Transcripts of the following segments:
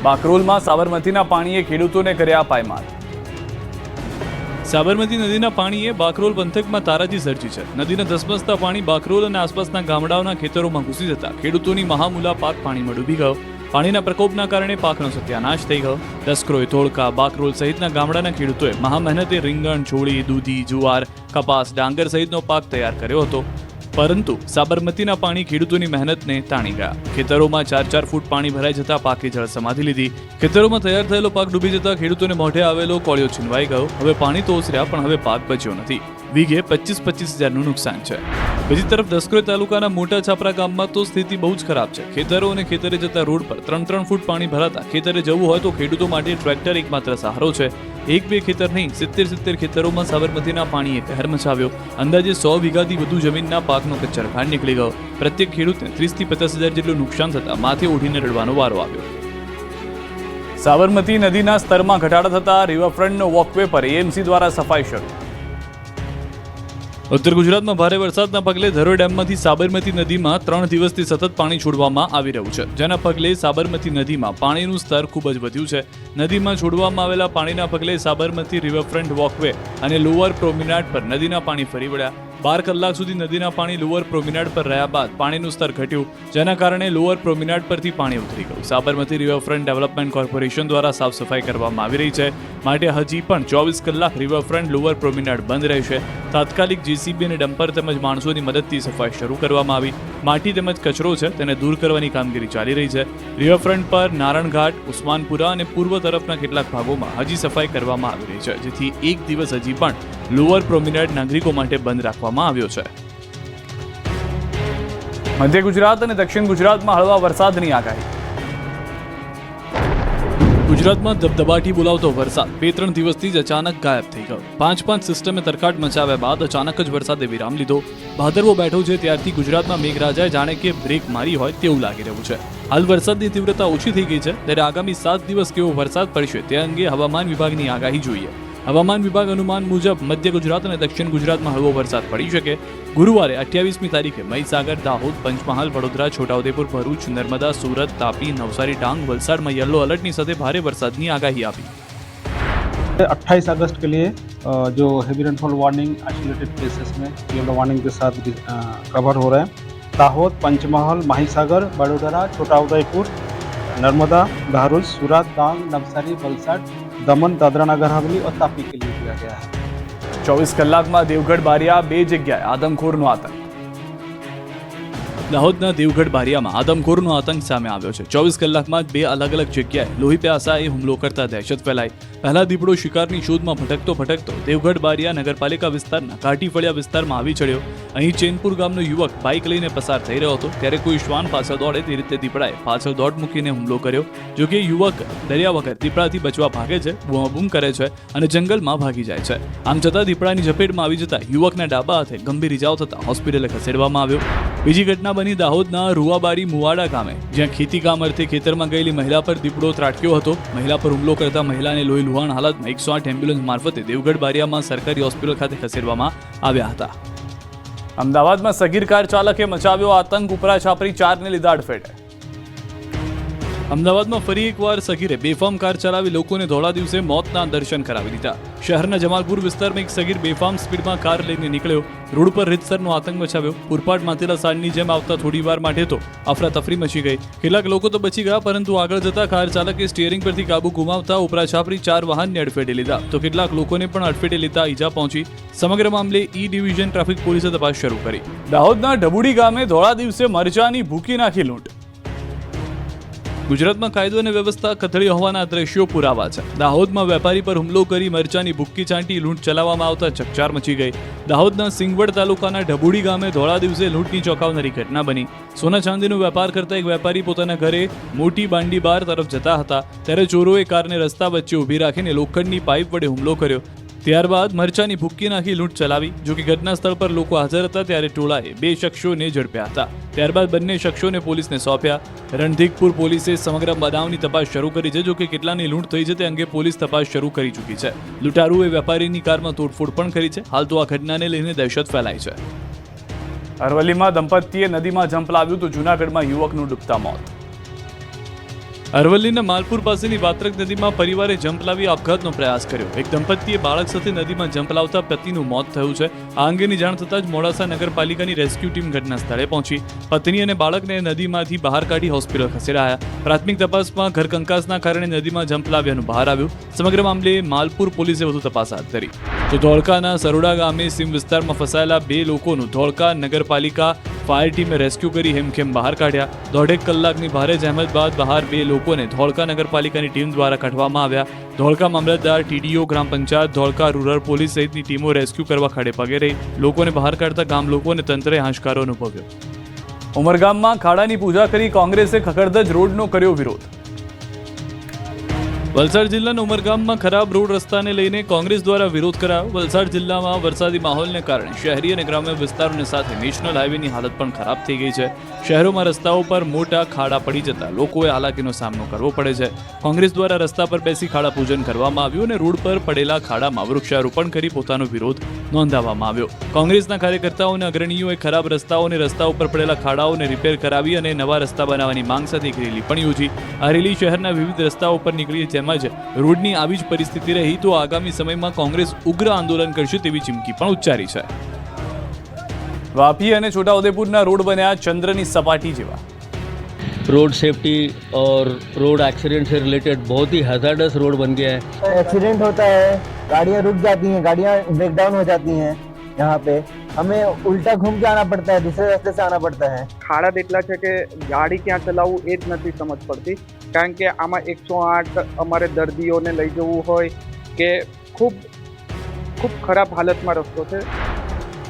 બાકરોલમાં સાબરમતીના પાણીએ ખેડૂતોને કર્યા પાયમાલ। સાબરમતી નદીના પાણીએ બાકરોલ પંથકમાં તારાજી સર્જી છે। નદીના ધસમસતા પાણી બાકરોલ અને આસપાસના ગામડાઓના ખેતરોમાં ઘૂસી જતા ખેડૂતોની મહામૂલા પાક પાણીમાં ડૂબી ગયો। પાણીના પ્રકોપના કારણે પાકનો સત્યાનાશ થઈ ગયો। દસક્રોય, ધોળકા, બાકરોલ સહિતના ગામડાના ખેડૂતોએ મહામહેનતે રીંગણ, છોળી, દૂધી, જુવાર, કપાસ, ડાંગર સહિતનો પાક તૈયાર કર્યો હતો, પરંતુ સાબરમતીના પાણી ખેડૂતોની મહેનતને તાણી ગયા। ખેતરોમાં 4-4 ફૂટ પાણી ભરાઈ જતા પાકે જળ સમાધિ લીધી। ખેતરોમાં તૈયાર થયેલો પાક ડૂબી જતા ખેડૂતોને મોઢે આવેલો કોળિયો છીનવાઈ ગયો। હવે પાણી તો ઓસર્યા, પણ હવે પાક બચ્યો નથી। વીઘે 25-25 હજારનું નુકસાન છે। બીજી તરફ દસક્રોય તાલુકાના મોટા છાપરા ગામમાં તો સ્થિતિ બહુ જ ખરાબ છે। ખેતરો અને ખેતરે જતા રોડ પર 3-3 ફૂટ પાણી ભરાતા ખેતરે જવું હોય તો ખેડૂતો માટે ટ્રેક્ટર એકમાત્ર સહારો છે। 1-2 ખેતર નહીં, 70-70 ખેતરોમાં સાબરમતીના પાણીએ કહેર મચાવ્યો। અંદાજે 100 વીઘાથી વધુ જમીનના પાકનો કચ્ચરઘાટ નીકળી ગયો। પ્રત્યેક ખેડૂતને 30 થી 50 હજાર જેટલું નુકસાન થતા માથે ઓઢીને રડવાનો વારો આવ્યો। સાબરમતી નદીના સ્તરમાં ઘટાડો થતા રિવરફ્રન્ટનો વોકવે પર એએમસી દ્વારા સફાઈ શરૂ। ઉત્તર ગુજરાતમાં ભારે વરસાદના પગલે ધરોઈ ડેમમાંથી સાબરમતી નદીમાં 3 દિવસથી સતત પાણી છોડવામાં આવી રહ્યું છે, જેના પગલે સાબરમતી નદીમાં પાણીનું સ્તર ખૂબ જ વધ્યું છે। નદીમાં છોડવામાં આવેલા પાણીના પગલે સાબરમતી રિવરફ્રન્ટ વોકવે અને લોઅર પ્રોમિનાડ પર નદીના પાણી ફરી વળ્યા। 12 કલાક સુધી નદીના પાણી લોઅર પ્રોમિનાડ પર રહ્યા બાદ પાણીનું સ્તર ઘટ્યું, જેના કારણે લોઅર પ્રોમિનાડ પરથી પાણી ઉતરી ગયું। સાબરમતી રિવરફ્રન્ટ ડેવલપમેન્ટ કોર્પોરેશન દ્વારા સાફ સફાઈ કરવામાં આવી રહી છે, માટે હજી પણ 24 કલાક રિવરફ્રન્ટ લોઅર પ્રોમિનાડ બંધ રહેશે। તાત્કાલિક જેસીબી અને ડમ્પર તેમજ માણસોની મદદથી સફાઈ શરૂ કરવામાં આવી। માટી તેમજ કચરો છે તેને દૂર કરવાની કામગીરી ચાલી રહી છે। રિવરફ્રન્ટ પર નારણઘાટ, ઉસ્માનપુરા અને પૂર્વ તરફના કેટલાક ભાગોમાં હજી સફાઈ કરવામાં આવી રહી છે, જેથી એક દિવસ હજી પણ લોઅર પ્રોમિનાડ નાગરિકો માટે બંધ રાખવામાં આવ્યો છે। મધ્ય ગુજરાત અને દક્ષિણ ગુજરાતમાં હળવા વરસાદની આગાહી। ગુજરાતમાં ધબધબાટી બોલાવતો વરસાદ 2-3 દિવસથી જ અચાનક ગાયબ થઈ ગયો। 5-5 સિસ્ટમે તરખાટ મચાવ્યા બાદ અચાનક જ વરસાદે વિરામ લીધો। ભાદરવો બેઠો છે ત્યારથી ગુજરાતમાં મેઘરાજાએ જાણે કે બ્રેક મારી હોય તેવું લાગી રહ્યું છે। હાલ વરસાદની તીવ્રતા ઓછી થઈ ગઈ છે, ત્યારે આગામી 7 દિવસ કેવો વરસાદ પડશે તે અંગે હવામાન વિભાગની આગાહી જોઈએ। હવામાન વિભાગ અનુમાન મુજબ મધ્ય ગુજરાત અને દક્ષિણ ગુજરાતમાં હળવો વરસાદ પડી શકે। ગુરુવારે 28મી તારીખે મહીસાગર, દાહોદ, પંચમહાલ, વડોદરા, છોટાઉદેપુર, ભરૂચ, નર્મદા, સુરત, તાપી, નવસારી, ડાंग, વલસાડમાં येलो अलर्टની સાથે ભારે વરસાદની આગાહી આપી। 28 अगस्त के लिए जो heavy rainfall warning isolated places में येलो वार्निंग के साथ कवर हो रहे हैं। दाहोद, पंचमहल, महीसागर, बड़ोदरा, छोटाउदेपुर, नर्मदा, बहरोल, सूरत, डांग, नवसारी, वलसाड, दमन, दादरा नगर हवेली और तापी के लिए दिया गया है। 24 કલાકમાં દેવગઢ બારિયા 2 જગ્યાએ આદમખોરનો આતંક। દાહોદના દેવગઢ બારિયામાં આદમખોરનો આતંક સામે આવ્યો છે। 24 કલાકમાં જ 2 અલગ અલગ જગ્યાએ લોહી પ્યાસાએ હુમલો કરતા દહેશત ફેલાઈ। પહેલા દીપડો શિકારની શોધમાં ભટકતો દેવગઢ બારિયા નગરપાલિકા વિસ્તારના કાટીફળિયા વિસ્તારમાં આવી ચડ્યો। અહીં ચેનપુર ગામનો યુવક બાઇક લઈને પસાર થઈ રહ્યો હતો, ત્યારે કોઈ શ્વાન પાછળ દોડે તે રીતે દીપડાએ પાછળ દોડ મૂકીને હુમલો કર્યો। જોકે યુવક ડર્યા વગર દીપડાથી બચવા ભાગે છે, બૂમાબૂમ કરે છે અને જંગલમાં ભાગી જાય છે। આમ છતાં દીપડાની ઝપેટમાં આવી જતા યુવકના ડાબા હાથે ગંભીર ઇજાઓ થતા હોસ્પિટલે ખસેડવામાં આવ્યો। બીજી ઘટના બની દાહોદના રૂવાબારી મુવાડા ગામે, જ્યાં ખેતી કામ અર્થે ખેતરમાં ગયેલી મહિલા પર દીપડો ત્રાટક્યો હતો। મહિલા પર હુમલો કરતા મહિલાને લોહી લુહાણ હાલતમાં 108 એમ્બ્યુલન્સ મારફતે દેવગઢ બારિયામાં સરકારી હોસ્પિટલ ખાતે ખસેડવામાં આવ્યા હતા। અમદાવાદમાં સગીર કાર ચાલકે મચાવ્યો આતંક, ઉપરા છાપરી 4ને લીધા અડફેટે। અમદાવાદમાં ફરી એકવાર સગીરે બેફામ કાર ચલાવી લોકોને ધોળા દિવસે મોતના દર્શન કરાવી દીધા। શહેરના જમાલપુર વિસ્તારમાં એક સગીર બેફામ સ્પીડમાં કાર લઈને નીકળ્યો। રોડ પર રીતસરનો આતંક મચાવ્યો। પૂરપાટ માથેલા સાંજની જેમ આવતા થોડી વાર માટે તો અફરાતફરી મચી ગઈ। કેટલાક લોકો તો બચી ગયા, પરંતુ આગળ જતા કાર ચાલકે સ્ટીયરિંગ પરથી કાબુ ગુમાવતા ઉપરા છાપરી 4 વાહનને અડફેટે લીધા, તો કેટલાક લોકોને પણ અડફેટે લેતા ઈજા પહોંચી। સમગ્ર મામલે ઈ ડિવિઝન ટ્રાફિક પોલીસે તપાસ શરૂ કરી। દાહોદના ઢબુડી ગામે ધોળા દિવસે મરચાની ભૂકી નાખી લૂંટ। ગુજરાતમાં કાયદો અને વ્યવસ્થા કથળી હોવાના દ્રશ્યો પુરાવા છે। દાહોદમાં વેપારી પર હુમલો કરી મરચાની ભૂક્કી ચાંટી લૂંટ ચલાવવામાં આવતા ચકચાર મચી ગઈ। દાહોદના સિંગવડ તાલુકાના ઢબુડી ગામે ધોળા દિવસે લૂંટની ચોંકાવનારી ઘટના બની। સોના ચાંદીનો વેપાર કરતા એક વેપારી પોતાના ઘરે મોટી બાંડી બાર તરફ જતા હતા, ત્યારે ચોરોએ કારને રસ્તા વચ્ચે ઊભી રાખીને લોખંડની પાઇપ વડે હુમલો કર્યો। ત્યારબાદ મરચાની ભૂક્કી નાખી લૂંટ ચલાવી। જો કે ઘટના સ્થળ પર લોકો હાજર હતા, ત્યારે ટોળાએ 2 શખ્સોને ઝડપ્યા હતા। ત્યારબાદ બંને શખ્સોને પોલીસને સોંપ્યા। રણધીકપુર પોલીસે સમગ્ર બનાવની તપાસ શરૂ કરી છે। જો કે કેટલાની લૂંટ થઈ છે તે અંગે પોલીસ તપાસ શરૂ કરી ચૂકી છે। લૂંટારુએ વેપારીની કારમાં તોડફોડ પણ કરી છે। હાલ તો આ ઘટનાને લઈને દહેશત ફેલાઈ છે। અરવલ્લીમાં દંપતીએ નદીમાં ઝંપલાવ્યું તો જૂનાગઢમાં યુવકનું ડૂબતા મોત। અરવલ્લીના માલપુર પાસેની વાત્રક નદીમાં પરિવારે જંપ લાવી આપઘાતનો પ્રયાસ કર્યો. એક દંપતીએ બાળક સાથે નદીમાં જંપ લાવતા પતિનું મોત થયું છે. આ અંગેની જાણ થતાં જ મોડાસા નગરપાલિકાની રેસ્ક્યુ ટીમ ઘટના સ્થળે પહોંચી પત્ની અને બાળકને નદીમાંથી બહાર કાઢી હોસ્પિટલ ખસેડાયા. પ્રાથમિક તપાસમાં ઘરકંકાસના કારણે નદીમાં જંપ લાવ્યાનું બહાર આવ્યું. સમગ્ર મામલે માલપુર પોલીસે વધુ તપાસ હાથ ધરી. તો ધોળકાના સરોડા ગામે સીમ વિસ્તારમાં ફસાયેલા 2 લોકોનું ધોળકા નગરપાલિકા ફાયર ટીમે રેસ્ક્યુ કરી હેમખેમ બહાર કાઢ્યા. 1.5 કલાકની ભારે જહેમત બાદ બહાર 2 લોકોને ધોળકા નગરપાલિકાની ટીમ દ્વારા કાઢવામાં આવ્યા. ધોળકા મામલતદાર, TDO, ગ્રામ પંચાયત, ધોળકા રૂરલ પોલીસ સહિતની ટીમો રેસ્ક્યુ કરવા ખડે પગે રહી. લોકોને બહાર કાઢતા ગામ લોકોને તંત્રે હાશકારો અનુભવ્યો. ઉમરગામમાં ખાડાની પૂજા કરી કોંગ્રેસે ખખડધજ રોડનો કર્યો વિરોધ. વલસાડ જિલ્લાના ઉમરગામમાં ખરાબ રોડ રસ્તાને લઈને કોંગ્રેસ દ્વારા વિરોધ કરાયો. વલસાડ જિલ્લામાં વરસાદી માહોલને કારણે શહેરી અને ગ્રામ્ય વિસ્તારોની સાથે નેશનલ હાઈવેની હાલત પણ ખરાબ થઈ ગઈ છે. શહેરોમાં રસ્તાઓ પર મોટા ખાડા પડી જતા લોકોએ હાલાકીનો સામનો કરવો પડે છે. કોંગ્રેસ દ્વારા રસ્તા પર બેસી ખાડા પૂજન કરવામાં આવ્યું અને રોડ પર પડેલા ખાડામાં વૃક્ષારોપણ કરી પોતાનો વિરોધ નોંધાવવામાં આવ્યો. કોંગ્રેસના કાર્યકર્તાઓ અને અગ્રણીઓએ ખરાબ રસ્તાઓ અને રસ્તા ઉપર પડેલા ખાડાઓને રિપેર કરાવી અને નવા રસ્તા બનાવવાની માંગ સાથે એક રેલી પણ યોજી. આ રેલી શહેરના વિવિધ રસ્તાઓ પર નીકળી જેમ જ રોડની આવી જ પરિસ્થિતિ રહી તો આગામી સમયમાં કોંગ્રેસ ઉગ્ર આંદોલન કરશે તેવી ચીમકી પણ ઉચ્ચારી છે. વાપી અને છોટાઉદેપુરના રોડ બન્યા ચંદ્રની સપાટી જેવા. रोड सेफ्टी और रोड एक्सीडेंट से रिलेटेड बहुत ही हैजार्डस रोड बन गया है. एक्सीडेंट होता है, गाड़ियाँ रुक जाती हैं, गाड़ियाँ ब्रेक डाउन हो जाती हैं. यहाँ पे हमें उल्टा घूम के आना पड़ता है, दूसरे रास्ते से आना पड़ता है. ખાડા જ એટલા છે કે ગાડી ક્યાં ચલાવવું એ જ નથી સમજ પડતી, કારણ કે આમાં 108 અમારે દર્દીઓને લઈ જવું હોય કે ખૂબ ખરાબ હાલતમાં રસ્તો છે.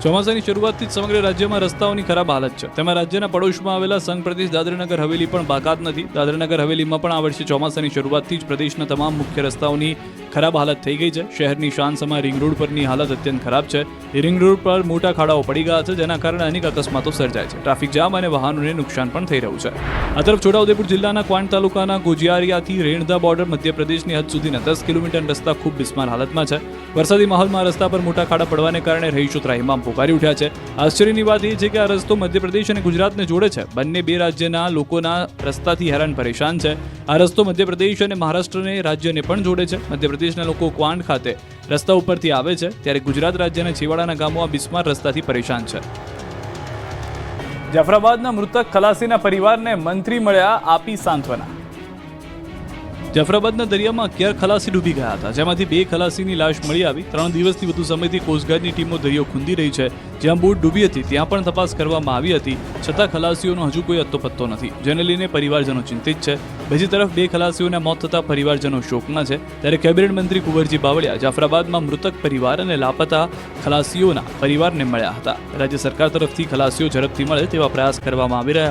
ચોમાસાની શરૂઆતથી જ સમગ્ર રાજ્યમાં રસ્તાઓની ખરાબ હાલત છે. તેમાં રાજ્યના પડોશમાં આવેલા સંઘ પ્રદેશ દાદરાનગર હવેલી પણ બાકાત નથી. દાદરાનગર હવેલીમાં પણ આ વર્ષે ચોમાસાની શરૂઆતથી જ પ્રદેશના તમામ મુખ્ય રસ્તાઓની ખરાબ હાલત થઈ ગઈ છે. શહેરની શાનસમા રિંગ રોડ પરની હાલત અત્યંત ખરાબ છે. એ રિંગ રોડ પર મોટા ખાડાઓ પડી ગયા છે, જેના કારણે અનેક અકસ્માતો સર્જાય છે. ટ્રાફિક જામ અને વાહનોને નુકસાન પણ થઈ રહ્યું છે. આ તરફ છોટાઉદેપુર જિલ્લાના ક્વાંટ તાલુકાના ગોજિયારિયાથી રેણદા બોર્ડર મધ્યપ્રદેશની હદ સુધીના 10 કિલોમીટર રસ્તા ખૂબ બિસ્માર હાલતમાં છે. વરસાદી માહોલમાં રસ્તા પર મોટા ખાડા પડવાને કારણે રહીશો ત્રાહિમામ પોકારી ઉઠ્યા છે. આશ્ચર્યની વાત એ છે કે આ રસ્તો મધ્યપ્રદેશ અને ગુજરાતને જોડે છે. બંને 2 રાજ્યના લોકોના રસ્તાથી હેરાન પરેશાન છે. આ રસ્તો મધ્યપ્રદેશ અને મહારાષ્ટ્રને રાજ્યને પણ જોડે છે. મધ્યપ્રદેશના લોકો ક્વાંટ ખાતે રસ્તા ઉપરથી આવે છે, ત્યારે ગુજરાત રાજ્યના છેવાડાના ગામો આ બિસ્માર રસ્તાથી પરેશાન છે. જાફરાબાદના મૃતક ખલાસીના પરિવારને મંત્રી મળ્યા, આપી સાંત્વના. જાફરાબાદના દરિયામાં 11 ખલાસી ડૂબી ગયા હતા, જેમાંથી 2 ખલાસીની લાશ મળી આવી. 3 દિવસથી વધુ સમયથી કોસ્ટગાર્ડની ટીમો દરિયો ખૂંદી રહી છે. જ્યાં બોટ ડૂબી હતી ત્યાં પણ તપાસ કરવામાં આવી હતી, છતાં ખલાસીઓનો હજુ કોઈ અત્તોપત્તો નથી, જેને લઈને પરિવારજનો ચિંતિત છે. બીજી તરફ 2 ખલાસીઓના મોત થતા પરિવારજનો શોકમાં છે. ત્યારે કેબિનેટ મંત્રી કુંવરજી બાવળિયા જાફરાબાદમાં મૃતક પરિવાર અને લાપતા ખલાસીઓના પરિવારને મળ્યા હતા. રાજ્ય સરકાર તરફથી ખલાસીઓ ઝડપથી મળે તેવા પ્રયાસ કરવામાં આવી રહ્યા